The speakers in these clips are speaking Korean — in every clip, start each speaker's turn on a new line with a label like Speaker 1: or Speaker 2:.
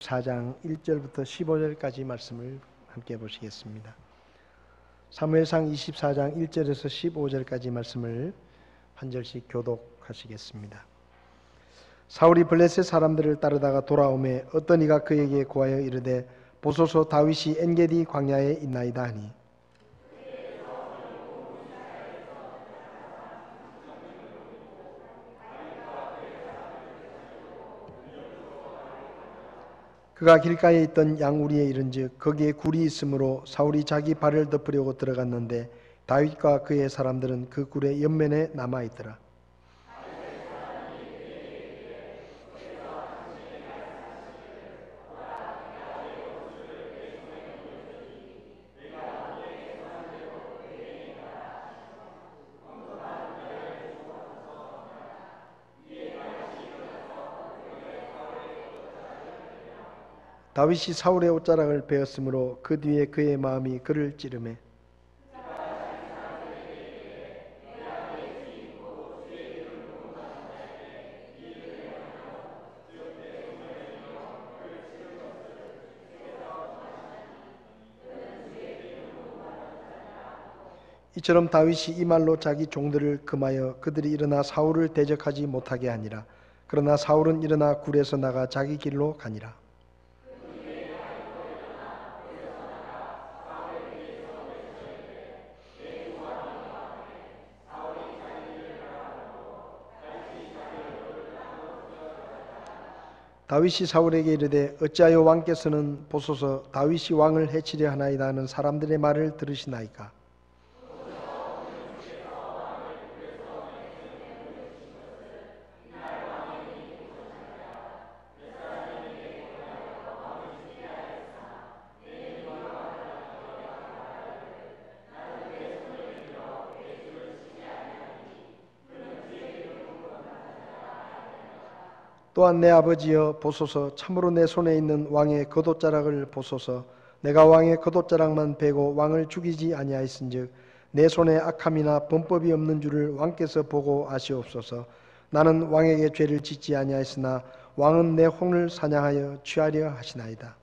Speaker 1: 24장 1절부터 15절까지 말씀을 함께 보시겠습니다. 사무엘상 24장 1절에서 15절까지 말씀을 한 절씩 교독하시겠습니다. 사울이 블레셋 사람들을 따르다가 돌아오매 어떤 이가 그에게 고하여 이르되 보소서 다윗이 엔게디 광야에 있나이다 하니 그가 길가에 있던 양우리에 이른즉 거기에 굴이 있으므로 사울이 자기 발을 덮으려고 들어갔는데 다윗과 그의 사람들은 그 굴의 옆면에 남아있더라. 다윗이 사울의 옷자락을 베었으므로 그 뒤에 그의 마음이 그를 찌르매 이처럼 다윗이 이 말로 자기 종들을 금하여 그들이 일어나 사울을 대적하지 못하게 하니라. 그러나 사울은 일어나 굴에서 나가 자기 길로 가니라. 다윗이 사울에게 이르되 어찌하여 왕께서는 보소서 다윗이 왕을 해치려 하나이다 하는 사람들의 말을 들으시나이까. 또한 내 아버지여 보소서 참으로 내 손에 있는 왕의 겉옷자락을 보소서. 내가 왕의 겉옷자락만 베고 왕을 죽이지 아니하였은즉 내 손에 악함이나 범법이 없는 줄을 왕께서 보고 아시옵소서. 나는 왕에게 죄를 짓지 아니하였으나 왕은 내 혼을 사냥하여 취하려 하시나이다.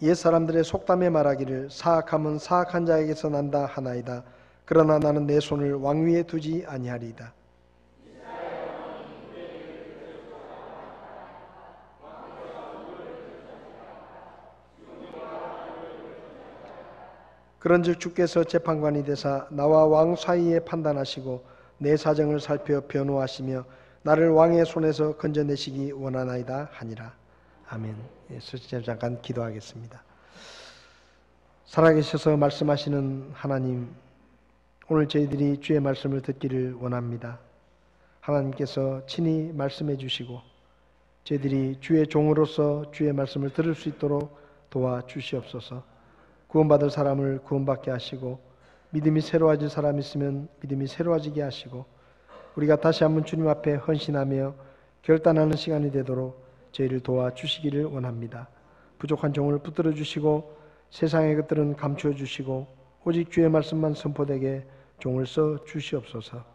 Speaker 1: 옛 사람들의 속담에 말하기를 사악함은 사악한 자에게서 난다 하나이다. 그러나 나는 내 손을 왕위에 두지 아니하리이다. 그런즉 주께서 재판관이 되사 나와 왕 사이에 판단하시고 내 사정을 살펴 변호하시며 나를 왕의 손에서 건져내시기 원하나이다 하니라. 아멘. 수치자 잠깐 기도하겠습니다. 살아계셔서 말씀하시는 하나님, 오늘 저희들이 주의 말씀을 듣기를 원합니다. 하나님께서 친히 말씀해 주시고 저희들이 주의 종으로서 주의 말씀을 들을 수 있도록 도와주시옵소서. 구원받을 사람을 구원받게 하시고 믿음이 새로워질 사람이 있으면 믿음이 새로워지게 하시고 우리가 다시 한번 주님 앞에 헌신하며 결단하는 시간이 되도록 저희를 도와주시기를 원합니다. 부족한 종을 붙들어 주시고 세상의 것들은 감추어 주시고 오직 주의 말씀만 선포되게 종을 써 주시옵소서.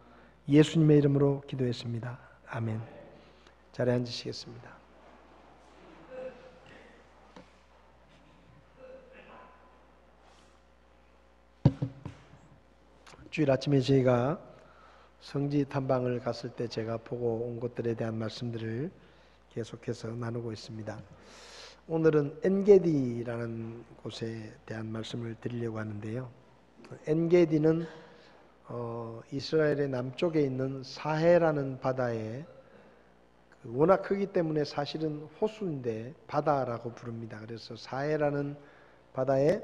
Speaker 1: 예수님의 이름으로 기도했습니다. 아멘. 자리에 앉으시겠습니다. 주일 아침에 저희가 성지 탐방을 갔을 때 제가 보고 온 것들에 대한 말씀들을 계속해서 나누고 있습니다. 오늘은 엔게디라는 곳에 대한 말씀을 드리려고 하는데요. 엔게디는 이스라엘의 남쪽에 있는 사해라는 바다에 워낙 크기 때문에 사실은 호수인데 바다라고 부릅니다. 그래서 사해라는 바다의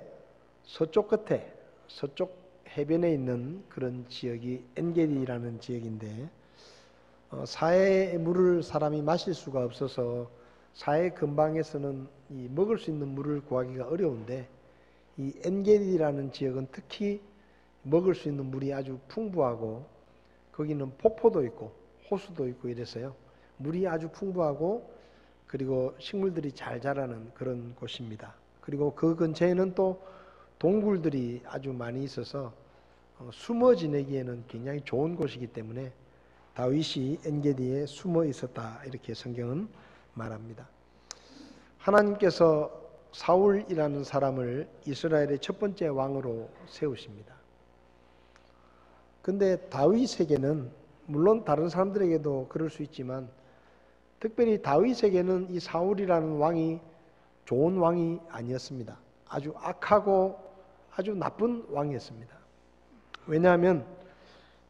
Speaker 1: 서쪽 끝에 서쪽 해변에 있는 그런 지역이 엔게디라는 지역인데 사해의 물을 사람이 마실 수가 없어서 사해 근방에서는 이 먹을 수 있는 물을 구하기가 어려운데 이 엔게디라는 지역은 특히 먹을 수 있는 물이 아주 풍부하고 거기는 폭포도 있고 호수도 있고 이래서요. 물이 아주 풍부하고 그리고 식물들이 잘 자라는 그런 곳입니다. 그리고 그 근처에는 또 동굴들이 아주 많이 있어서 숨어 지내기에는 굉장히 좋은 곳이기 때문에 다윗이 엔게디에 숨어 있었다, 이렇게 성경은 말합니다. 하나님께서 사울이라는 사람을 이스라엘의 첫 번째 왕으로 세우십니다. 근데 다윗에게는, 물론 다른 사람들에게도 그럴 수 있지만 특별히 다윗에게는 이 사울이라는 왕이 좋은 왕이 아니었습니다. 아주 악하고 아주 나쁜 왕이었습니다. 왜냐하면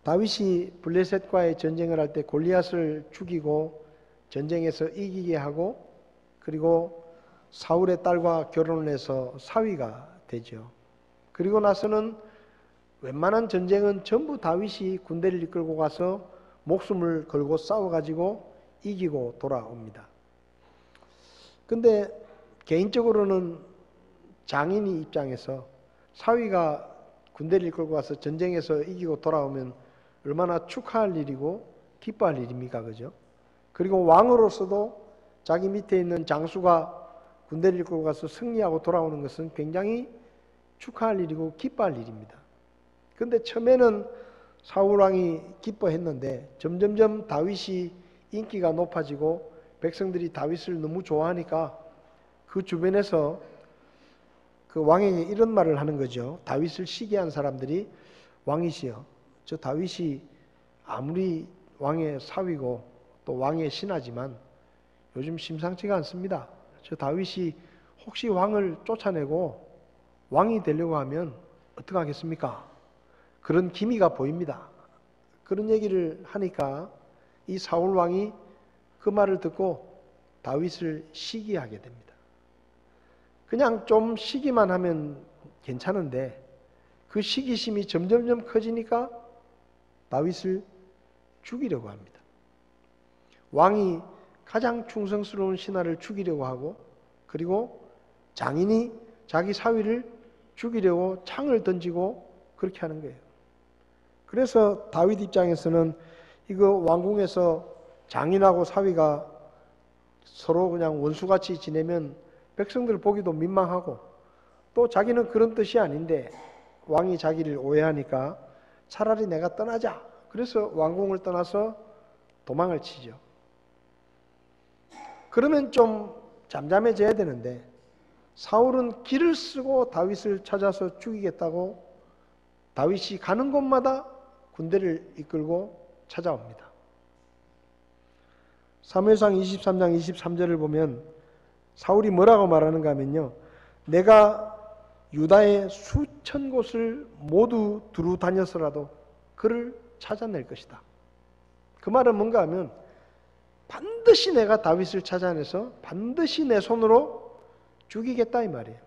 Speaker 1: 다윗이 블레셋과의 전쟁을 할 때 골리앗을 죽이고 전쟁에서 이기게 하고, 그리고 사울의 딸과 결혼을 해서 사위가 되죠. 그리고 나서는 웬만한 전쟁은 전부 다윗이 군대를 이끌고 가서 목숨을 걸고 싸워가지고 이기고 돌아옵니다. 근데 개인적으로는 장인이 입장에서 사위가 군대를 이끌고 가서 전쟁에서 이기고 돌아오면 얼마나 축하할 일이고 기뻐할 일입니까? 그죠? 그리고 왕으로서도 자기 밑에 있는 장수가 군대를 이끌고 가서 승리하고 돌아오는 것은 굉장히 축하할 일이고 기뻐할 일입니다. 근데 처음에는 사울왕이 기뻐했는데 점점점 다윗이 인기가 높아지고 백성들이 다윗을 너무 좋아하니까 그 주변에서 그 왕에게 이런 말을 하는 거죠. 다윗을 시기한 사람들이, 왕이시여, 저 다윗이 아무리 왕의 사위고 또 왕의 신하지만 요즘 심상치가 않습니다. 저 다윗이 혹시 왕을 쫓아내고 왕이 되려고 하면 어떻게 하겠습니까? 그런 기미가 보입니다. 그런 얘기를 하니까 이 사울 왕이 그 말을 듣고 다윗을 시기하게 됩니다. 그냥 좀 시기만 하면 괜찮은데 그 시기심이 점점점 커지니까 다윗을 죽이려고 합니다. 왕이 가장 충성스러운 신하를 죽이려고 하고, 그리고 장인이 자기 사위를 죽이려고 창을 던지고 그렇게 하는 거예요. 그래서 다윗 입장에서는 이거 왕궁에서 장인하고 사위가 서로 그냥 원수같이 지내면 백성들 보기도 민망하고, 또 자기는 그런 뜻이 아닌데 왕이 자기를 오해하니까 차라리 내가 떠나자. 그래서 왕궁을 떠나서 도망을 치죠. 그러면 좀 잠잠해져야 되는데 사울은 길을 쓰고 다윗을 찾아서 죽이겠다고 다윗이 가는 곳마다 군대를 이끌고 찾아옵니다. 사무엘상 23장 23절을 보면 사울이 뭐라고 말하는가 하면요, 내가 유다의 수천 곳을 모두 두루 다녀서라도 그를 찾아낼 것이다. 그 말은 뭔가 하면 반드시 내가 다윗을 찾아내서 반드시 내 손으로 죽이겠다, 이 말이에요.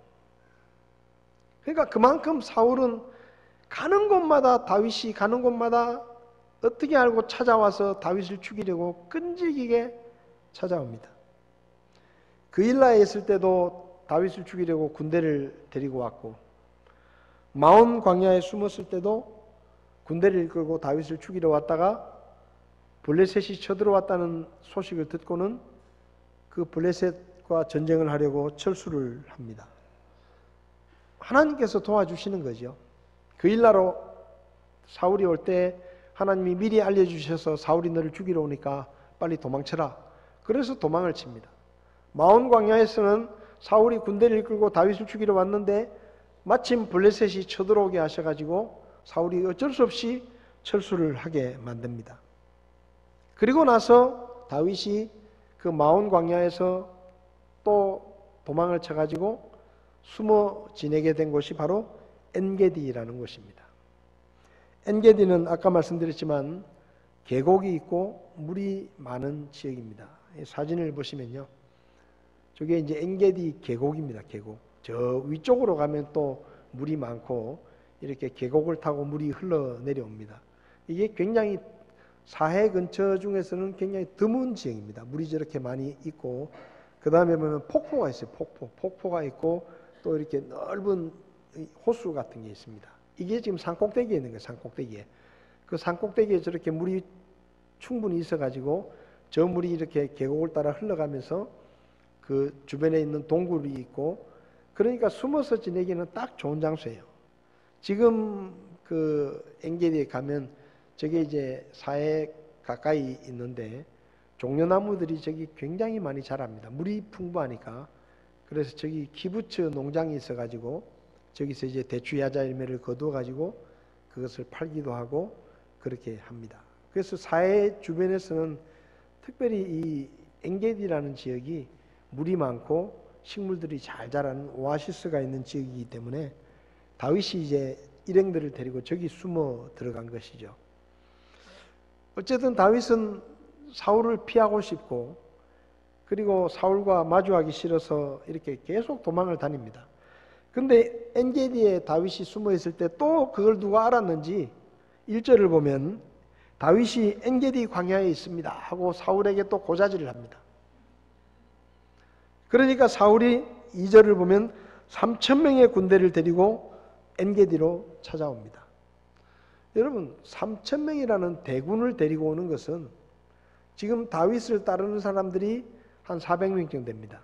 Speaker 1: 그러니까 그만큼 사울은 가는 곳마다, 다윗이 가는 곳마다 어떻게 알고 찾아와서 다윗을 죽이려고 끈질기게 찾아옵니다. 그일라에 있을 때도 다윗을 죽이려고 군대를 데리고 왔고, 마온 광야에 숨었을 때도 군대를 이끌고 다윗을 죽이러 왔다가 블레셋이 쳐들어왔다는 소식을 듣고는 그 블레셋과 전쟁을 하려고 철수를 합니다. 하나님께서 도와주시는 거죠. 그일라로 사울이 올 때 하나님이 미리 알려주셔서 사울이 너를 죽이러 오니까 빨리 도망쳐라. 그래서 도망을 칩니다. 마온 광야에서는 사울이 군대를 이끌고 다윗을 죽이러 왔는데 마침 블레셋이 쳐들어오게 하셔가지고 사울이 어쩔 수 없이 철수를 하게 만듭니다. 그리고 나서 다윗이 그 마온 광야에서 또 도망을 쳐가지고 숨어 지내게 된 곳이 바로 엔게디라는 곳입니다. 엔게디는 아까 말씀드렸지만 계곡이 있고 물이 많은 지역입니다. 사진을 보시면요, 저게 이제 엔게디 계곡입니다. 계곡. 저 위쪽으로 가면 또 물이 많고 이렇게 계곡을 타고 물이 흘러 내려옵니다. 이게 굉장히 사해 근처 중에서는 굉장히 드문 지역입니다. 물이 저렇게 많이 있고, 그 다음에 보면 폭포가 있어요. 폭포가 있고 또 이렇게 넓은 호수 같은 게 있습니다. 이게 지금 산꼭대기에 있는 거예요. 산꼭대기에. 그 산꼭대기에 저렇게 물이 충분히 있어가지고 저 물이 이렇게 계곡을 따라 흘러가면서 그 주변에 있는 동굴이 있고 그러니까 숨어서 지내기는 딱 좋은 장소예요. 지금 그 엔게디에 가면 저게 이제 사해 가까이 있는데 종려나무들이 저기 굉장히 많이 자랍니다. 물이 풍부하니까. 그래서 저기 키부츠 농장이 있어가지고 저기서 이제 대추야자 열매를 거두어가지고 그것을 팔기도 하고 그렇게 합니다. 그래서 사해 주변에서는 특별히 이 엔게디라는 지역이 물이 많고 식물들이 잘 자라는 오아시스가 있는 지역이기 때문에 다윗이 이제 일행들을 데리고 저기 숨어 들어간 것이죠. 어쨌든 다윗은 사울을 피하고 싶고 그리고 사울과 마주하기 싫어서 이렇게 계속 도망을 다닙니다. 근데 엔게디에 다윗이 숨어 있을 때 또 그걸 누가 알았는지 1절을 보면 다윗이 엔게디 광야에 있습니다 하고 사울에게 또 고자질을 합니다. 그러니까 사울이 2절을 보면 3,000명의 군대를 데리고 엔게디로 찾아옵니다. 여러분 3,000명이라는 대군을 데리고 오는 것은 지금 다윗을 따르는 사람들이 한 400명 정도 됩니다.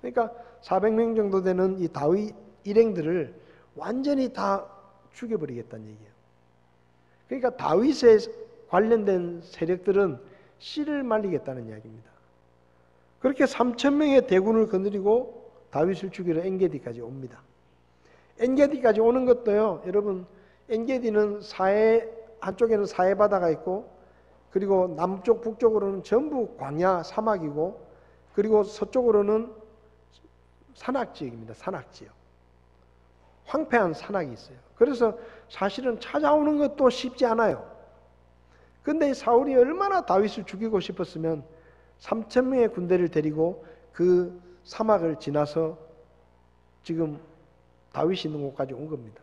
Speaker 1: 그러니까 400명 정도 되는 이 다윗 일행들을 완전히 다 죽여버리겠다는 얘기예요. 그러니까 다윗에 관련된 세력들은 씨를 말리겠다는 이야기입니다. 그렇게 3,000명의 대군을 거느리고 다윗을 죽이러 엔게디까지 옵니다. 엔게디까지 오는 것도요, 여러분, 엔게디는 사해, 한쪽에는 사해 바다가 있고, 그리고 남쪽, 북쪽으로는 전부 광야, 사막이고, 그리고 서쪽으로는 산악지역입니다. 산악지역. 황폐한 산악이 있어요. 그래서 사실은 찾아오는 것도 쉽지 않아요. 근데 사울이 얼마나 다윗을 죽이고 싶었으면 3,000명의 군대를 데리고 그 사막을 지나서 지금 다윗이 있는 곳까지 온 겁니다.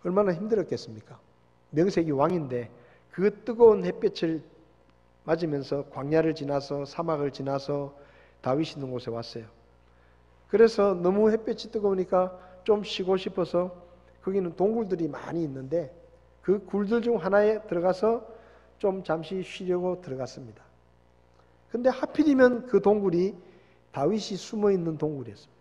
Speaker 1: 얼마나 힘들었겠습니까? 명색이 왕인데 그 뜨거운 햇볕을 맞으면서 광야를 지나서 사막을 지나서 다윗이 있는 곳에 왔어요. 그래서 너무 햇볕이 뜨거우니까 좀 쉬고 싶어서 거기는 동굴들이 많이 있는데 그 굴들 중 하나에 들어가서 좀 잠시 쉬려고 들어갔습니다. 근데 하필이면 그 동굴이 다윗이 숨어있는 동굴이었습니다.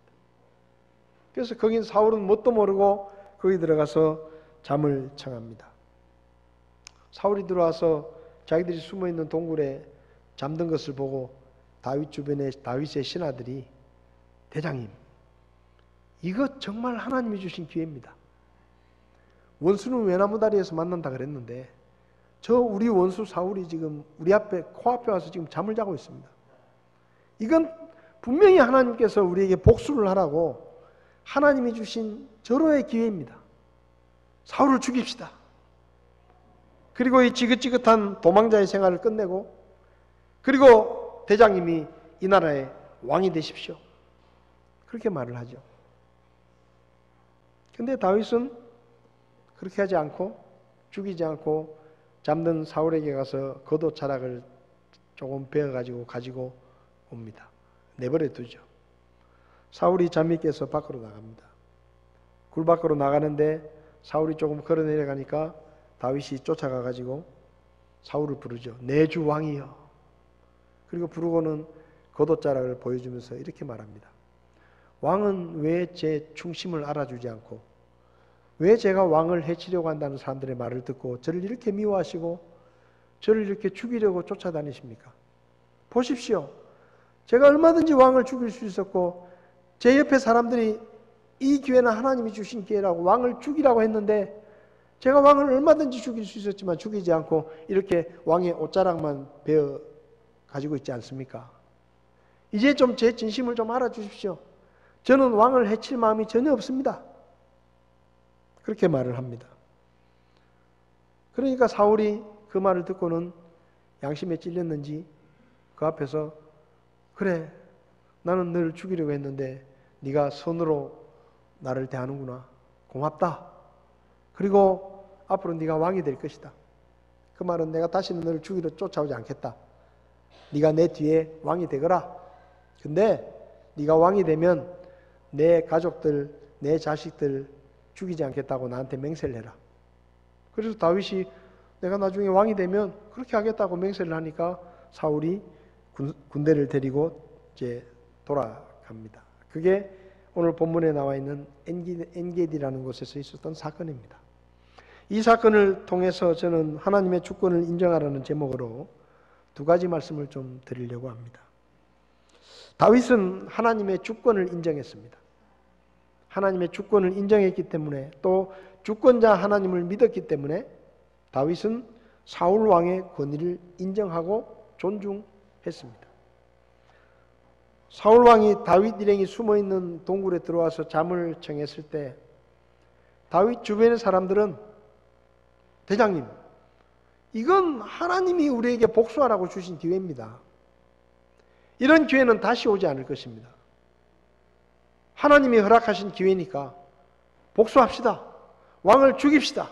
Speaker 1: 그래서 거긴 사울은 뭣도 모르고 거기 들어가서 잠을 청합니다. 사울이 들어와서 자기들이 숨어있는 동굴에 잠든 것을 보고 다윗 주변에 다윗의 신하들이 대장님, 이거 정말 하나님이 주신 기회입니다. 원수는 외나무다리에서 만난다 그랬는데 저 우리 원수 사울이 지금 우리 앞에 코앞에 와서 지금 잠을 자고 있습니다. 이건 분명히 하나님께서 우리에게 복수를 하라고 하나님이 주신 절호의 기회입니다. 사울을 죽입시다. 그리고 이 지긋지긋한 도망자의 생활을 끝내고 그리고 대장님이 이 나라의 왕이 되십시오. 그렇게 말을 하죠. 근데 다윗은 그렇게 하지 않고 죽이지 않고 잠든 사울에게 가서 겉옷 자락을 조금 베어가지고 가지고 옵니다. 내버려 두죠. 사울이 잠이 깨서 밖으로 나갑니다. 굴 밖으로 나가는데 사울이 조금 걸어 내려가니까 다윗이 쫓아가가지고 사울을 부르죠. 내 주 왕이여. 그리고 부르고는 겉옷 자락을 보여주면서 이렇게 말합니다. 왕은 왜 제 충심을 알아주지 않고 왜 제가 왕을 해치려고 한다는 사람들의 말을 듣고 저를 이렇게 미워하시고 저를 이렇게 죽이려고 쫓아다니십니까? 보십시오. 제가 얼마든지 왕을 죽일 수 있었고 제 옆에 사람들이 이 기회는 하나님이 주신 기회라고 왕을 죽이라고 했는데 제가 왕을 얼마든지 죽일 수 있었지만 죽이지 않고 이렇게 왕의 옷자락만 베어 가지고 있지 않습니까? 이제 좀 제 진심을 좀 알아주십시오. 저는 왕을 해칠 마음이 전혀 없습니다. 그렇게 말을 합니다. 그러니까 사울이 그 말을 듣고는 양심에 찔렸는지 그 앞에서 그래, 나는 너를 죽이려고 했는데 네가 선으로 나를 대하는구나. 고맙다. 그리고 앞으로 네가 왕이 될 것이다. 그 말은 내가 다시는 너를 죽이러 쫓아오지 않겠다. 네가 내 뒤에 왕이 되거라. 근데 네가 왕이 되면 내 가족들, 내 자식들 죽이지 않겠다고 나한테 맹세를 해라. 그래서 다윗이 내가 나중에 왕이 되면 그렇게 하겠다고 맹세를 하니까 사울이 군대를 데리고 이제 돌아갑니다. 그게 오늘 본문에 나와 있는 엔게디라는 곳에서 있었던 사건입니다. 이 사건을 통해서 저는 하나님의 주권을 인정하라는 제목으로 두 가지 말씀을 좀 드리려고 합니다. 다윗은 하나님의 주권을 인정했습니다. 하나님의 주권을 인정했기 때문에, 또 주권자 하나님을 믿었기 때문에 다윗은 사울 왕의 권위를 인정하고 존중했습니다. 사울 왕이 다윗 일행이 숨어있는 동굴에 들어와서 잠을 청했을 때 다윗 주변의 사람들은, 대장님, 이건 하나님이 우리에게 복수하라고 주신 기회입니다. 이런 기회는 다시 오지 않을 것입니다. 하나님이 허락하신 기회니까 복수합시다. 왕을 죽입시다.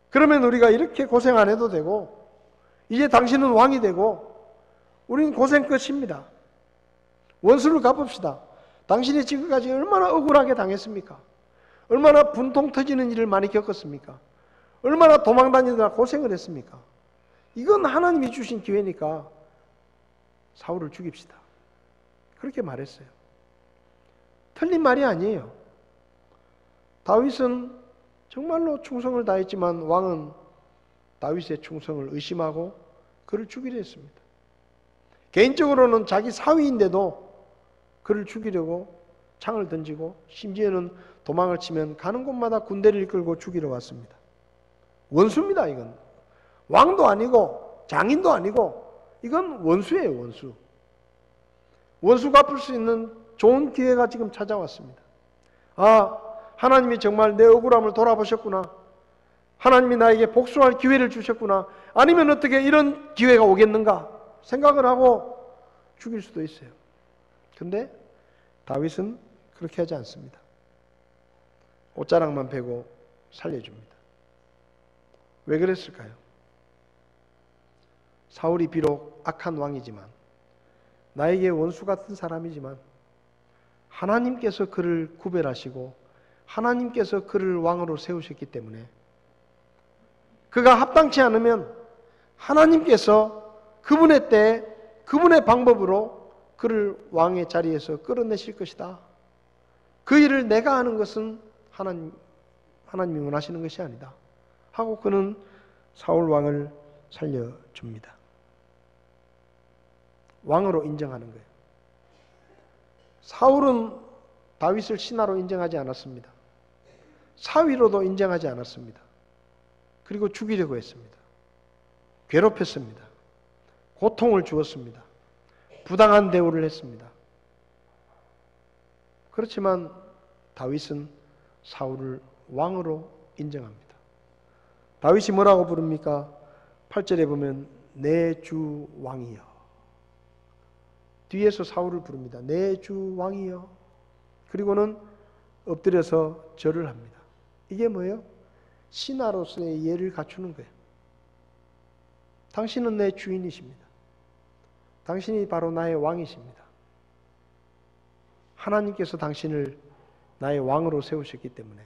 Speaker 1: 그러면 우리가 이렇게 고생 안 해도 되고, 이제 당신은 왕이 되고 우리는 고생 끝입니다. 원수를 갚읍시다. 당신이 지금까지 얼마나 억울하게 당했습니까? 얼마나 분통 터지는 일을 많이 겪었습니까? 얼마나 도망다니느라 고생을 했습니까? 이건 하나님이 주신 기회니까 사울을 죽입시다. 그렇게 말했어요. 틀린 말이 아니에요. 다윗은 정말로 충성을 다했지만 왕은 다윗의 충성을 의심하고 그를 죽이려 했습니다. 개인적으로는 자기 사위인데도 그를 죽이려고 창을 던지고, 심지어는 도망을 치면 가는 곳마다 군대를 이끌고 죽이러 왔습니다. 원수입니다. 이건 왕도 아니고 장인도 아니고 이건 원수예요. 원수. 원수 갚을 수 있는 좋은 기회가 지금 찾아왔습니다. 아, 하나님이 정말 내 억울함을 돌아보셨구나. 하나님이 나에게 복수할 기회를 주셨구나. 아니면 어떻게 이런 기회가 오겠는가 생각을 하고 죽일 수도 있어요. 근데 다윗은 그렇게 하지 않습니다. 옷자락만 베고 살려줍니다. 왜 그랬을까요? 사울이 비록 악한 왕이지만, 나에게 원수 같은 사람이지만 하나님께서 그를 구별하시고 하나님께서 그를 왕으로 세우셨기 때문에, 그가 합당치 않으면 하나님께서 그분의 때, 그분의 방법으로 그를 왕의 자리에서 끌어내실 것이다. 그 일을 내가 하는 것은 하나님이 원하시는 것이 아니다 하고 그는 사울 왕을 살려줍니다. 왕으로 인정하는 거예요. 사울은 다윗을 신하로 인정하지 않았습니다. 사위로도 인정하지 않았습니다. 그리고 죽이려고 했습니다. 괴롭혔습니다. 고통을 주었습니다. 부당한 대우를 했습니다. 그렇지만 다윗은 사울을 왕으로 인정합니다. 다윗이 뭐라고 부릅니까? 8절에 보면 내 주 왕이여. 뒤에서 사울을 부릅니다. 내 주 왕이여. 그리고는 엎드려서 절을 합니다. 이게 뭐예요? 신하로서의 예를 갖추는 거예요. 당신은 내 주인이십니다. 당신이 바로 나의 왕이십니다. 하나님께서 당신을 나의 왕으로 세우셨기 때문에,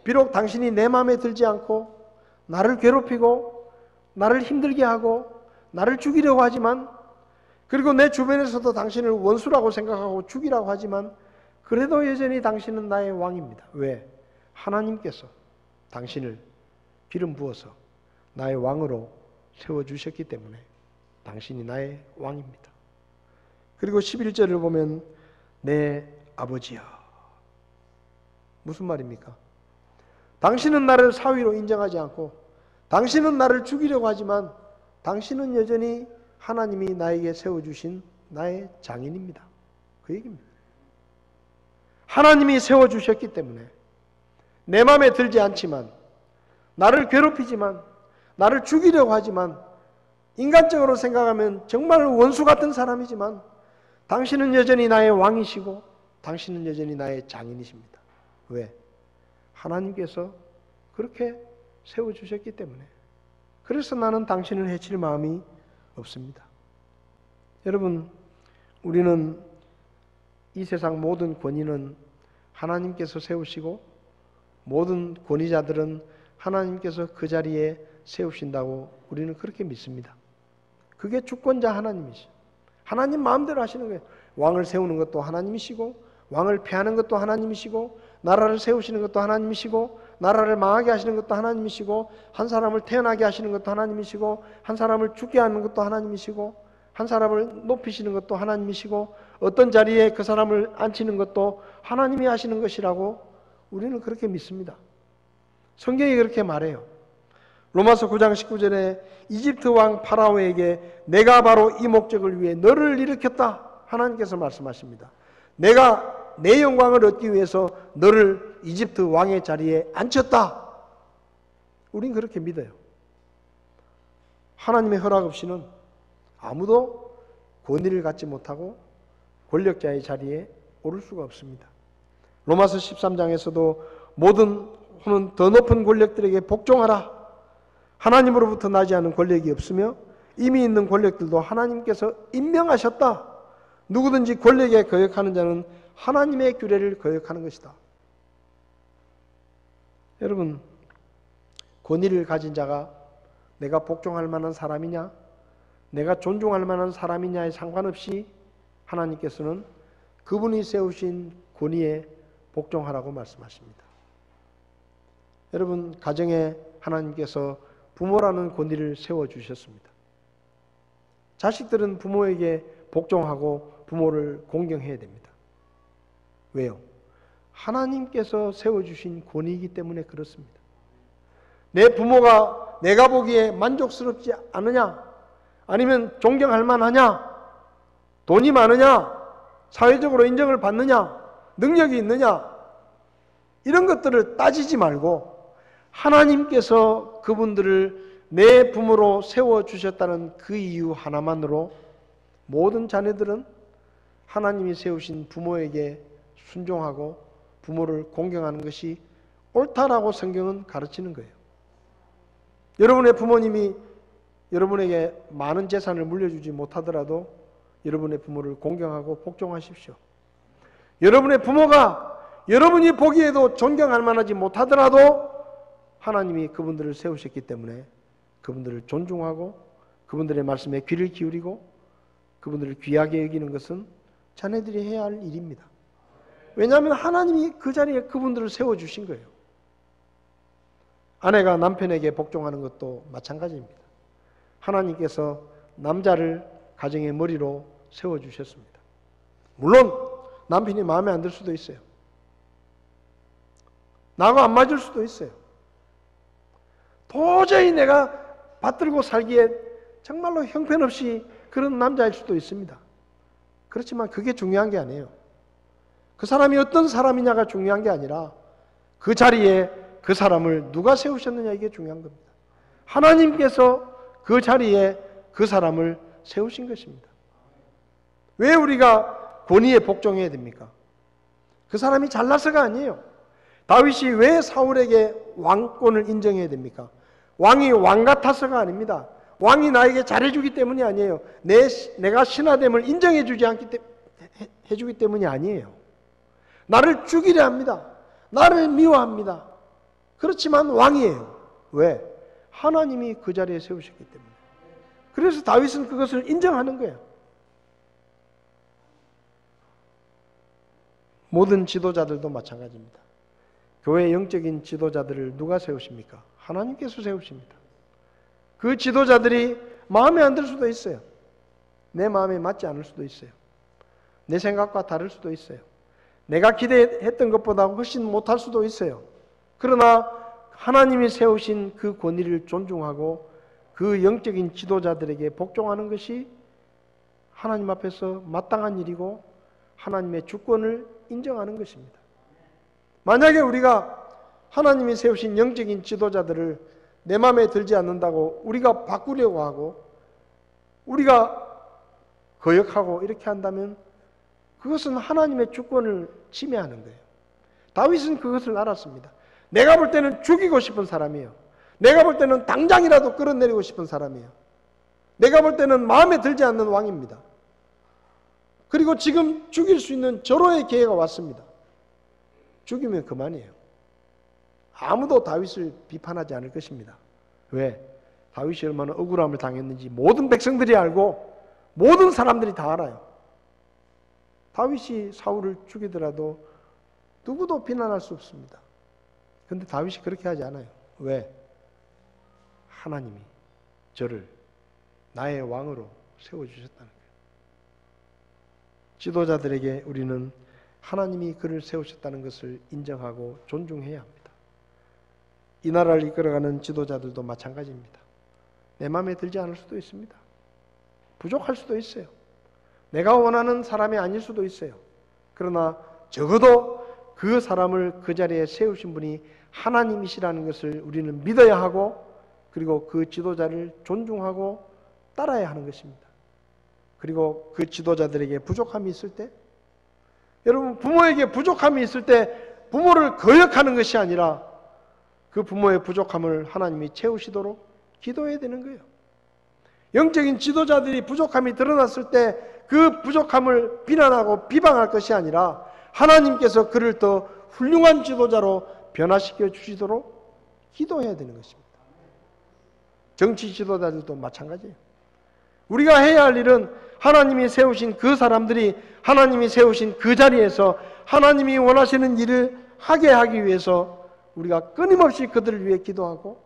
Speaker 1: 비록 당신이 내 마음에 들지 않고 나를 괴롭히고 나를 힘들게 하고 나를 죽이려고 하지만, 그리고 내 주변에서도 당신을 원수라고 생각하고 죽이라고 하지만, 그래도 여전히 당신은 나의 왕입니다. 왜? 하나님께서 당신을 기름 부어서 나의 왕으로 세워주셨기 때문에 당신이 나의 왕입니다. 그리고 11절을 보면 내 아버지여. 무슨 말입니까? 당신은 나를 사위로 인정하지 않고 당신은 나를 죽이려고 하지만 당신은 여전히 하나님이 나에게 세워주신 나의 장인입니다. 그 얘기입니다. 하나님이 세워주셨기 때문에 내 마음에 들지 않지만, 나를 괴롭히지만, 나를 죽이려고 하지만, 인간적으로 생각하면 정말 원수 같은 사람이지만 당신은 여전히 나의 왕이시고 당신은 여전히 나의 장인이십니다. 왜? 하나님께서 그렇게 세워주셨기 때문에. 그래서 나는 당신을 해칠 마음이 없습니다. 여러분, 우리는 이 세상 모든 권위는 하나님께서 세우시고 모든 권위자들은 하나님께서 그 자리에 세우신다고 우리는 그렇게 믿습니다. 그게 주권자 하나님이시죠. 하나님 마음대로 하시는 거예요. 왕을 세우는 것도 하나님이시고 왕을 폐하는 것도 하나님이시고 나라를 세우시는 것도 하나님이시고 나라를 망하게 하시는 것도 하나님이시고 한 사람을 태어나게 하시는 것도 하나님이시고 한 사람을 죽게 하는 것도 하나님이시고 한 사람을 높이시는 것도 하나님이시고 어떤 자리에 그 사람을 앉히는 것도 하나님이 하시는 것이라고 우리는 그렇게 믿습니다. 성경이 그렇게 말해요. 로마서 9장 19절에 이집트 왕 파라오에게 내가 바로 이 목적을 위해 너를 일으켰다. 하나님께서 말씀하십니다. 내가 내 영광을 얻기 위해서 너를 이집트 왕의 자리에 앉혔다. 우린 그렇게 믿어요. 하나님의 허락 없이는 아무도 권위를 갖지 못하고 권력자의 자리에 오를 수가 없습니다. 로마서 13장에서도 모든 혼은 더 높은 권력들에게 복종하라. 하나님으로부터 나지 않은 권력이 없으며 이미 있는 권력들도 하나님께서 임명하셨다. 누구든지 권력에 거역하는 자는 하나님의 규례를 거역하는 것이다. 여러분, 권위를 가진 자가 내가 복종할 만한 사람이냐, 내가 존중할 만한 사람이냐에 상관없이 하나님께서는 그분이 세우신 권위에 복종하라고 말씀하십니다. 여러분, 가정에 하나님께서 부모라는 권위를 세워주셨습니다. 자식들은 부모에게 복종하고 부모를 공경해야 됩니다. 왜요? 하나님께서 세워주신 권위이기 때문에 그렇습니다. 내 부모가 내가 보기에 만족스럽지 않으냐? 아니면 존경할 만하냐? 돈이 많으냐? 사회적으로 인정을 받느냐? 능력이 있느냐? 이런 것들을 따지지 말고 하나님께서 그분들을 내 부모로 세워주셨다는 그 이유 하나만으로 모든 자녀들은 하나님이 세우신 부모에게 순종하고 부모를 공경하는 것이 옳다라고 성경은 가르치는 거예요. 여러분의 부모님이 여러분에게 많은 재산을 물려주지 못하더라도 여러분의 부모를 공경하고 복종하십시오. 여러분의 부모가 여러분이 보기에도 존경할 만하지 못하더라도 하나님이 그분들을 세우셨기 때문에 그분들을 존중하고 그분들의 말씀에 귀를 기울이고 그분들을 귀하게 여기는 것은 자녀들이 해야 할 일입니다. 왜냐하면 하나님이 그 자리에 그분들을 세워주신 거예요. 아내가 남편에게 복종하는 것도 마찬가지입니다. 하나님께서 남자를 가정의 머리로 세워주셨습니다. 물론 남편이 마음에 안 들 수도 있어요. 나하고 안 맞을 수도 있어요. 도저히 내가 받들고 살기에 정말로 형편없이 그런 남자일 수도 있습니다. 그렇지만 그게 중요한 게 아니에요. 그 사람이 어떤 사람이냐가 중요한 게 아니라 그 자리에 그 사람을 누가 세우셨느냐 이게 중요한 겁니다. 하나님께서 그 자리에 그 사람을 세우신 것입니다. 왜 우리가 권위에 복종해야 됩니까? 그 사람이 잘나서가 아니에요. 다윗이 왜 사울에게 왕권을 인정해야 됩니까? 왕이 왕 같아서가 아닙니다. 왕이 나에게 잘해주기 때문이 아니에요. 내가 신하됨을 인정해주지 해주기 때문이 아니에요. 나를 죽이려 합니다. 나를 미워합니다. 그렇지만 왕이에요. 왜? 하나님이 그 자리에 세우셨기 때문에. 그래서 다윗은 그것을 인정하는 거예요. 모든 지도자들도 마찬가지입니다. 교회 영적인 지도자들을 누가 세우십니까? 하나님께서 세우십니다. 그 지도자들이 마음에 안 들 수도 있어요. 내 마음에 맞지 않을 수도 있어요. 내 생각과 다를 수도 있어요. 내가 기대했던 것보다 훨씬 못할 수도 있어요. 그러나 하나님이 세우신 그 권위를 존중하고 그 영적인 지도자들에게 복종하는 것이 하나님 앞에서 마땅한 일이고 하나님의 주권을 인정하는 것입니다. 만약에 우리가 하나님이 세우신 영적인 지도자들을 내 마음에 들지 않는다고 우리가 바꾸려고 하고 우리가 거역하고 이렇게 한다면 그것은 하나님의 주권을 침해하는 거예요. 다윗은 그것을 알았습니다. 내가 볼 때는 죽이고 싶은 사람이에요. 내가 볼 때는 당장이라도 끌어내리고 싶은 사람이에요. 내가 볼 때는 마음에 들지 않는 왕입니다. 그리고 지금 죽일 수 있는 절호의 기회가 왔습니다. 죽이면 그만이에요. 아무도 다윗을 비판하지 않을 것입니다. 왜? 다윗이 얼마나 억울함을 당했는지 모든 백성들이 알고 모든 사람들이 다 알아요. 다윗이 사울을 죽이더라도 누구도 비난할 수 없습니다. 그런데 다윗이 그렇게 하지 않아요. 왜? 하나님이 저를 나의 왕으로 세워주셨다는 거예요. 지도자들에게 우리는 하나님이 그를 세우셨다는 것을 인정하고 존중해야 합니다. 이 나라를 이끌어가는 지도자들도 마찬가지입니다. 내 마음에 들지 않을 수도 있습니다. 부족할 수도 있어요. 내가 원하는 사람이 아닐 수도 있어요. 그러나 적어도 그 사람을 그 자리에 세우신 분이 하나님이시라는 것을 우리는 믿어야 하고, 그리고 그 지도자를 존중하고 따라야 하는 것입니다. 그리고 그 지도자들에게 부족함이 있을 때, 여러분 부모에게 부족함이 있을 때 부모를 거역하는 것이 아니라 그 부모의 부족함을 하나님이 채우시도록 기도해야 되는 거예요. 영적인 지도자들이 부족함이 드러났을 때 그 부족함을 비난하고 비방할 것이 아니라 하나님께서 그를 더 훌륭한 지도자로 변화시켜 주시도록 기도해야 되는 것입니다. 정치 지도자들도 마찬가지예요. 우리가 해야 할 일은 하나님이 세우신 그 사람들이 하나님이 세우신 그 자리에서 하나님이 원하시는 일을 하게 하기 위해서 우리가 끊임없이 그들을 위해 기도하고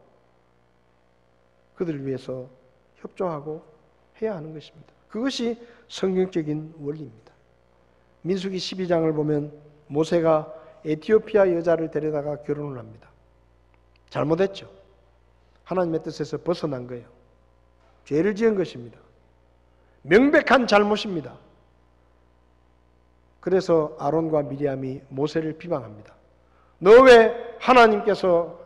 Speaker 1: 그들을 위해서 협조하고 해야 하는 것입니다. 그것이 성경적인 원리입니다. 민수기 12장을 보면 모세가 에티오피아 여자를 데려다가 결혼을 합니다. 잘못했죠. 하나님의 뜻에서 벗어난 거예요. 죄를 지은 것입니다. 명백한 잘못입니다. 그래서 아론과 미리암이 모세를 비방합니다. 너 왜 하나님께서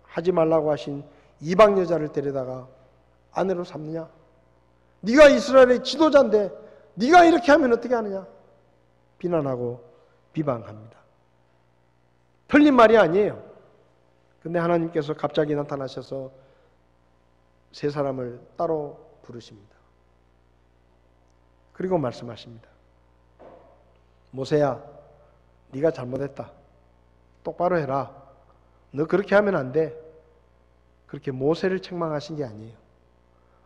Speaker 1: 하지 말라고 하신 이방 여자를 데려다가 아내로 삼느냐? 네가 이스라엘의 지도자인데 네가 이렇게 하면 어떻게 하느냐? 비난하고 비방합니다. 틀린 말이 아니에요. 근데 하나님께서 갑자기 나타나셔서 세 사람을 따로 부르십니다. 그리고 말씀하십니다. 모세야, 네가 잘못했다. 똑바로 해라. 너 그렇게 하면 안 돼. 그렇게 모세를 책망하신 게 아니에요.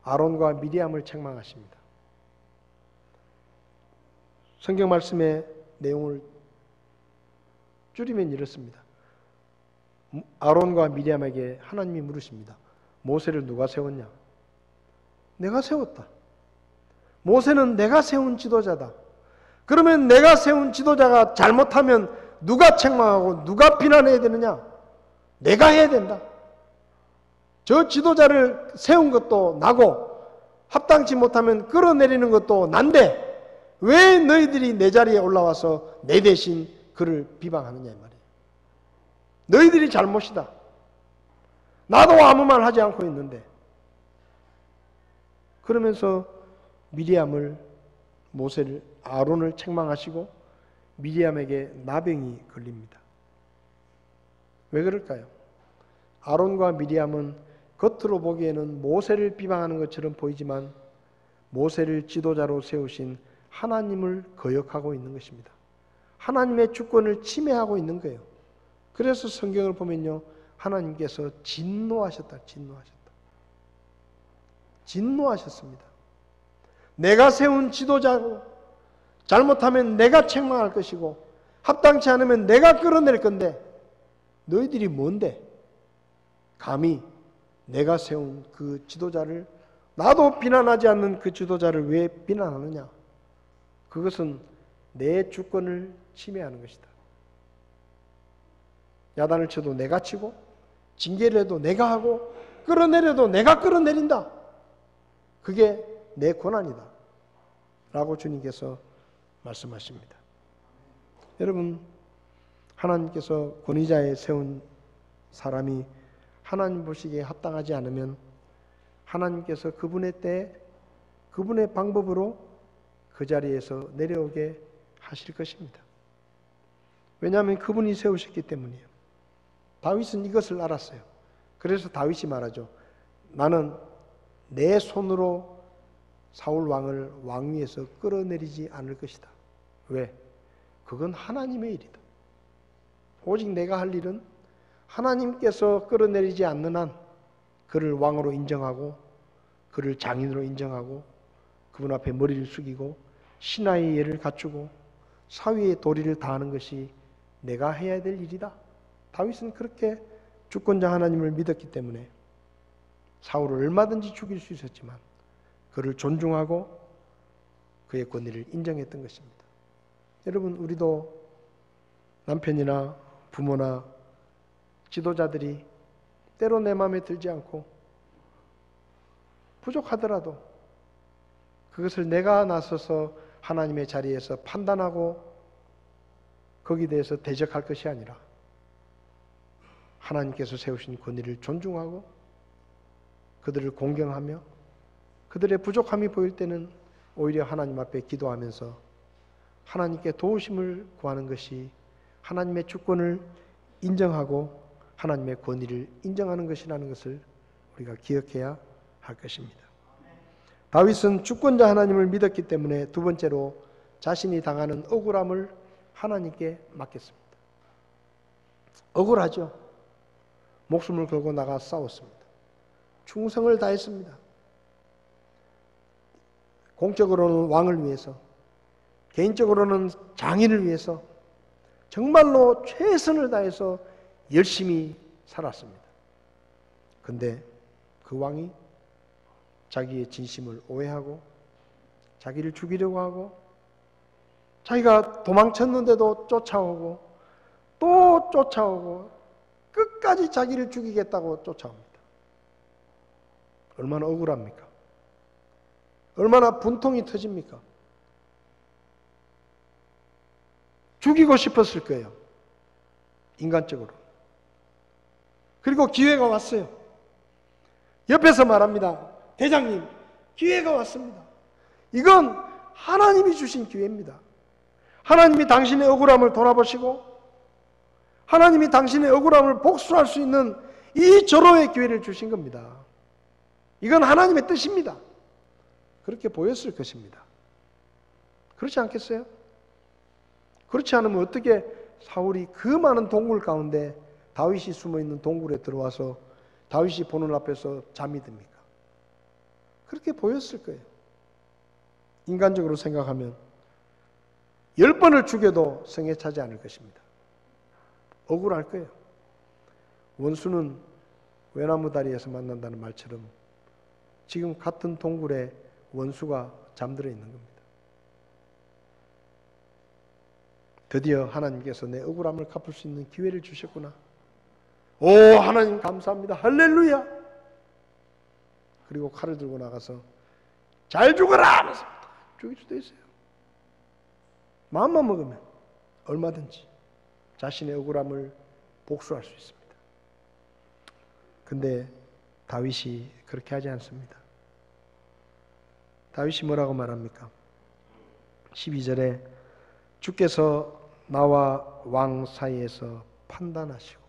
Speaker 1: 아론과 미리암을 책망하십니다. 성경 말씀의 내용을 줄이면 이렇습니다. 아론과 미리암에게 하나님이 물으십니다. 모세를 누가 세웠냐? 내가 세웠다. 모세는 내가 세운 지도자다. 그러면 내가 세운 지도자가 잘못하면 누가 책망하고 누가 비난해야 되느냐? 내가 해야 된다. 저 지도자를 세운 것도 나고 합당치 못하면 끌어내리는 것도 난데 왜 너희들이 내 자리에 올라와서 내 대신 그를 비방하느냐 이 말이에요. 너희들이 잘못이다. 나도 아무 말 하지 않고 있는데. 그러면서 미리암을 모세를 아론을 책망하시고 미리암에게 나병이 걸립니다. 왜 그럴까요? 아론과 미리암은 겉으로 보기에는 모세를 비방하는 것처럼 보이지만 모세를 지도자로 세우신 하나님을 거역하고 있는 것입니다. 하나님의 주권을 침해하고 있는 거예요. 그래서 성경을 보면요, 하나님께서 진노하셨다. 진노하셨습니다. 내가 세운 지도자고 잘못하면 내가 책망할 것이고 합당치 않으면 내가 끌어낼 건데 너희들이 뭔데? 감히 내가 세운 그 지도자를, 나도 비난하지 않는 그 지도자를 왜 비난하느냐? 그것은 내 주권을 침해하는 것이다. 야단을 쳐도 내가 치고 징계를 해도 내가 하고 끌어내려도 내가 끌어내린다. 그게 내 권한이다. 라고 주님께서 말씀하십니다. 여러분, 하나님께서 권위자에 세운 사람이 하나님 보시기에 합당하지 않으면 하나님께서 그분의 때에 그분의 방법으로 그 자리에서 내려오게 하실 것입니다. 왜냐하면 그분이 세우셨기 때문이에요. 다윗은 이것을 알았어요. 그래서 다윗이 말하죠. 나는 내 손으로 사울 왕을 왕위에서 끌어내리지 않을 것이다. 왜? 그건 하나님의 일이다. 오직 내가 할 일은 하나님께서 끌어내리지 않는 한 그를 왕으로 인정하고 그를 장인으로 인정하고 그분 앞에 머리를 숙이고 신하의 예를 갖추고 사위의 도리를 다하는 것이 내가 해야 될 일이다. 다윗은 그렇게 주권자 하나님을 믿었기 때문에 사울을 얼마든지 죽일 수 있었지만 그를 존중하고 그의 권위를 인정했던 것입니다. 여러분, 우리도 남편이나 부모나 지도자들이 때로 내 마음에 들지 않고 부족하더라도 그것을 내가 나서서 하나님의 자리에서 판단하고 거기에 대해서 대적할 것이 아니라 하나님께서 세우신 권위를 존중하고 그들을 공경하며 그들의 부족함이 보일 때는 오히려 하나님 앞에 기도하면서 하나님께 도우심을 구하는 것이 하나님의 주권을 인정하고 하나님의 권위를 인정하는 것이라는 것을 우리가 기억해야 할 것입니다. 다윗은 주권자 하나님을 믿었기 때문에 두 번째로 자신이 당하는 억울함을 하나님께 맡겼습니다. 억울하죠. 목숨을 걸고 나가 싸웠습니다. 충성을 다했습니다. 공적으로는 왕을 위해서, 개인적으로는 장인을 위해서 정말로 최선을 다해서 열심히 살았습니다. 근데 그 왕이 자기의 진심을 오해하고 자기를 죽이려고 하고 자기가 도망쳤는데도 쫓아오고 또 쫓아오고 끝까지 자기를 죽이겠다고 쫓아옵니다. 얼마나 억울합니까? 얼마나 분통이 터집니까? 죽이고 싶었을 거예요. 인간적으로. 그리고 기회가 왔어요. 옆에서 말합니다. 대장님, 기회가 왔습니다. 이건 하나님이 주신 기회입니다. 하나님이 당신의 억울함을 돌아보시고 하나님이 당신의 억울함을 복수할 수 있는 이 절호의 기회를 주신 겁니다. 이건 하나님의 뜻입니다. 그렇게 보였을 것입니다. 그렇지 않겠어요? 그렇지 않으면 어떻게 사울이 그 많은 동굴 가운데 다윗이 숨어있는 동굴에 들어와서 다윗이 보는 앞에서 잠이 듭니까? 그렇게 보였을 거예요. 인간적으로 생각하면 10번을 죽여도 성에 차지 않을 것입니다. 억울할 거예요. 원수는 외나무 다리에서 만난다는 말처럼 지금 같은 동굴에 원수가 잠들어 있는 겁니다. 드디어 하나님께서 내 억울함을 갚을 수 있는 기회를 주셨구나. 오, 하나님 감사합니다. 할렐루야. 그리고 칼을 들고 나가서 잘 죽어라 하면서 죽일 수도 있어요. 마음만 먹으면 얼마든지 자신의 억울함을 복수할 수 있습니다. 근데 다윗이 그렇게 하지 않습니다. 다윗이 뭐라고 말합니까? 12절에 주께서 나와 왕 사이에서 판단하시고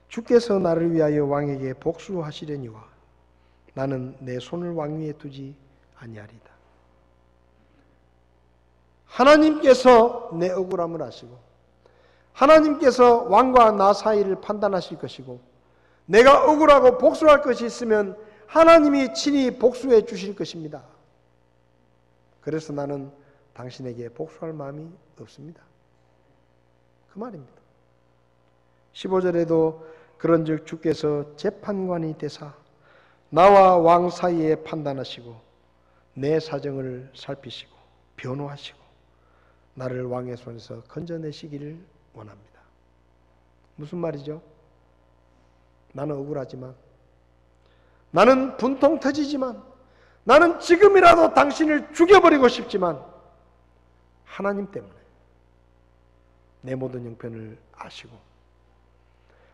Speaker 1: 주께서 나를 위하여 왕에게 복수하시려니와 나는 내 손을 왕 위에 두지 아니하리다. 하나님께서 내 억울함을 아시고 하나님께서 왕과 나 사이를 판단하실 것이고 내가 억울하고 복수할 것이 있으면 하나님이 친히 복수해 주실 것입니다. 그래서 나는 당신에게 복수할 마음이 없습니다. 그 말입니다. 15절에도 그런즉 주께서 재판관이 되사 나와 왕 사이에 판단하시고 내 사정을 살피시고 변호하시고 나를 왕의 손에서 건져내시기를 원합니다. 무슨 말이죠? 나는 억울하지만 나는 분통 터지지만 나는 지금이라도 당신을 죽여버리고 싶지만 하나님 때문에 내 모든 형편을 아시고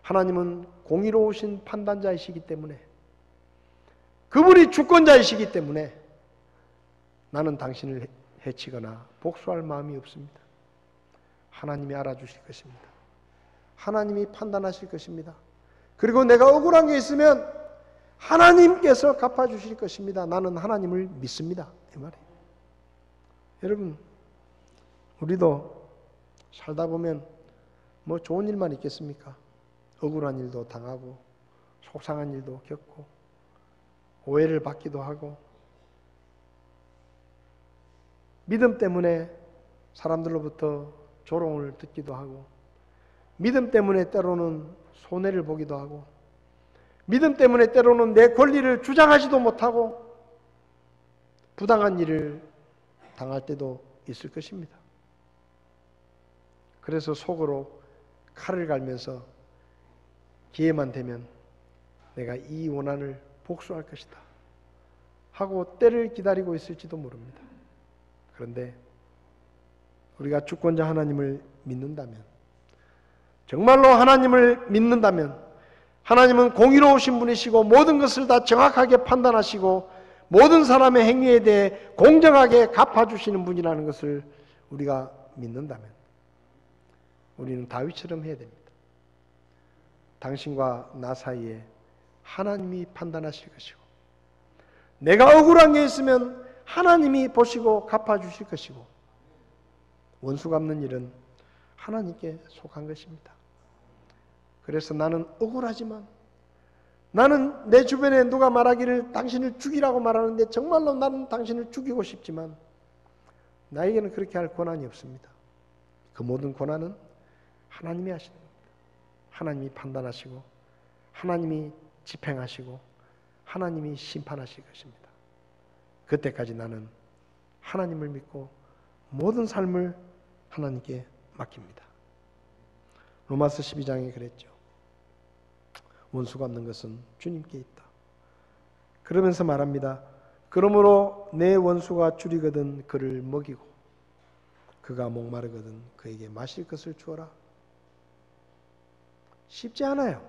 Speaker 1: 하나님은 공의로우신 판단자이시기 때문에 그분이 주권자이시기 때문에 나는 당신을 해치거나 복수할 마음이 없습니다. 하나님이 알아주실 것입니다. 하나님이 판단하실 것입니다. 그리고 내가 억울한 게 있으면 하나님께서 갚아주실 것입니다. 나는 하나님을 믿습니다. 이 말이에요. 여러분, 우리도 살다 보면 뭐 좋은 일만 있겠습니까? 억울한 일도 당하고 속상한 일도 겪고 오해를 받기도 하고 믿음 때문에 사람들로부터 조롱을 듣기도 하고, 믿음 때문에 때로는 손해를 보기도 하고, 믿음 때문에 때로는 내 권리를 주장하지도 못하고 부당한 일을 당할 때도 있을 것입니다. 그래서 속으로 칼을 갈면서 기회만 되면 내가 이 원한을 복수할 것이다 하고 때를 기다리고 있을지도 모릅니다. 그런데 우리가 주권자 하나님을 믿는다면, 정말로 하나님을 믿는다면, 하나님은 공의로우신 분이시고 모든 것을 다 정확하게 판단하시고 모든 사람의 행위에 대해 공정하게 갚아주시는 분이라는 것을 우리가 믿는다면 우리는 다윗처럼 해야 됩니다. 당신과 나 사이에 하나님이 판단하실 것이고, 내가 억울한 게 있으면 하나님이 보시고 갚아주실 것이고, 원수 갚는 일은 하나님께 속한 것입니다. 그래서 나는 억울하지만, 나는 내 주변에 누가 말하기를 당신을 죽이라고 말하는데 정말로 나는 당신을 죽이고 싶지만 나에게는 그렇게 할 권한이 없습니다. 그 모든 권한은 하나님이 하시는 겁니다. 하나님이 판단하시고 하나님이 집행하시고 하나님이 심판하실 것입니다. 그때까지 나는 하나님을 믿고 모든 삶을 하나님께 맡깁니다. 로마서 12장에 그랬죠. 원수 갚는 것은 주님께 있다. 그러면서 말합니다. 그러므로 내 원수가 줄이거든 그를 먹이고 그가 목마르거든 그에게 마실 것을 주어라. 쉽지 않아요.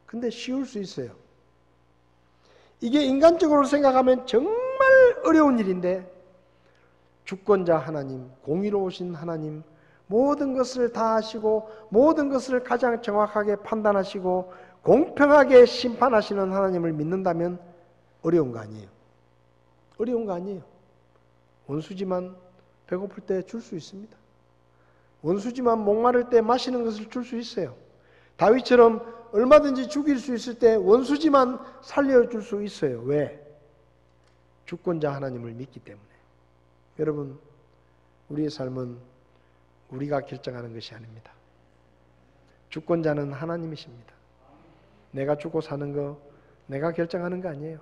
Speaker 1: 근데 쉬울 수 있어요. 이게 인간적으로 생각하면 정말 어려운 일인데 주권자 하나님, 공의로우신 하나님, 모든 것을 다 하시고 모든 것을 가장 정확하게 판단하시고 공평하게 심판하시는 하나님을 믿는다면 어려운 거 아니에요. 어려운 거 아니에요. 원수지만 배고플 때 줄 수 있습니다. 원수지만 목마를 때 마시는 것을 줄 수 있어요. 다윗처럼 얼마든지 죽일 수 있을 때 원수지만 살려줄 수 있어요. 왜? 주권자 하나님을 믿기 때문에. 여러분, 우리의 삶은 우리가 결정하는 것이 아닙니다. 주권자는 하나님이십니다. 내가 죽고 사는 거 내가 결정하는 거 아니에요.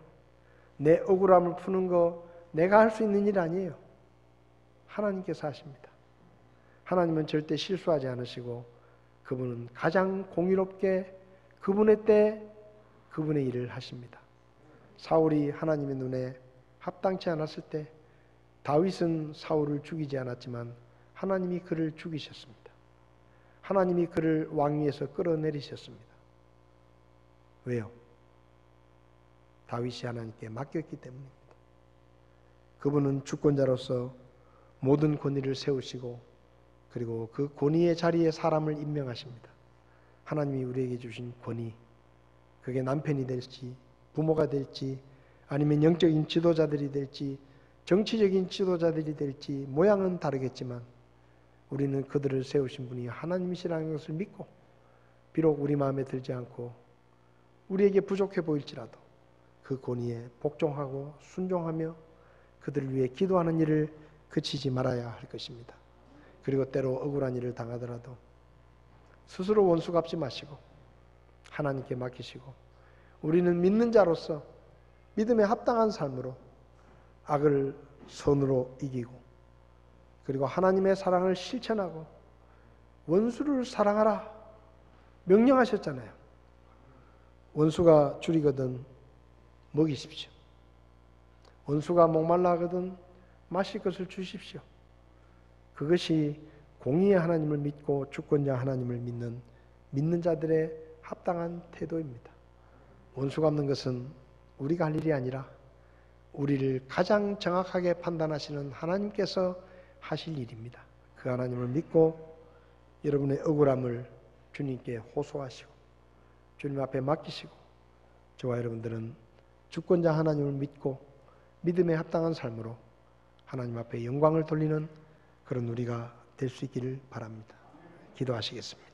Speaker 1: 내 억울함을 푸는 거 내가 할 수 있는 일 아니에요. 하나님께서 하십니다. 하나님은 절대 실수하지 않으시고 그분은 가장 공의롭게 그분의 때 그분의 일을 하십니다. 사울이 하나님의 눈에 합당치 않았을 때 다윗은 사울을 죽이지 않았지만 하나님이 그를 죽이셨습니다. 하나님이 그를 왕위에서 끌어내리셨습니다. 왜요? 다윗이 하나님께 맡겼기 때문입니다. 그분은 주권자로서 모든 권위를 세우시고 그리고 그 권위의 자리에 사람을 임명하십니다. 하나님이 우리에게 주신 권위, 그게 남편이 될지 부모가 될지 아니면 영적인 지도자들이 될지 정치적인 지도자들이 될지 모양은 다르겠지만 우리는 그들을 세우신 분이 하나님이시라는 것을 믿고 비록 우리 마음에 들지 않고 우리에게 부족해 보일지라도 그 권위에 복종하고 순종하며 그들을 위해 기도하는 일을 그치지 말아야 할 것입니다. 그리고 때로 억울한 일을 당하더라도 스스로 원수 갚지 마시고 하나님께 맡기시고 우리는 믿는 자로서 믿음에 합당한 삶으로 악을 선으로 이기고 그리고 하나님의 사랑을 실천하고 원수를 사랑하라 명령하셨잖아요. 원수가 줄이거든 먹이십시오. 원수가 목말라 하거든 마실 것을 주십시오. 그것이 공의의 하나님을 믿고 주권자 하나님을 믿는 자들의 합당한 태도입니다. 원수 갚는 것은 우리가 할 일이 아니라 우리를 가장 정확하게 판단하시는 하나님께서 하실 일입니다. 그 하나님을 믿고 여러분의 억울함을 주님께 호소하시고 주님 앞에 맡기시고 저와 여러분들은 주권자 하나님을 믿고 믿음에 합당한 삶으로 하나님 앞에 영광을 돌리는 그런 우리가 될 수 있기를 바랍니다. 기도하시겠습니다.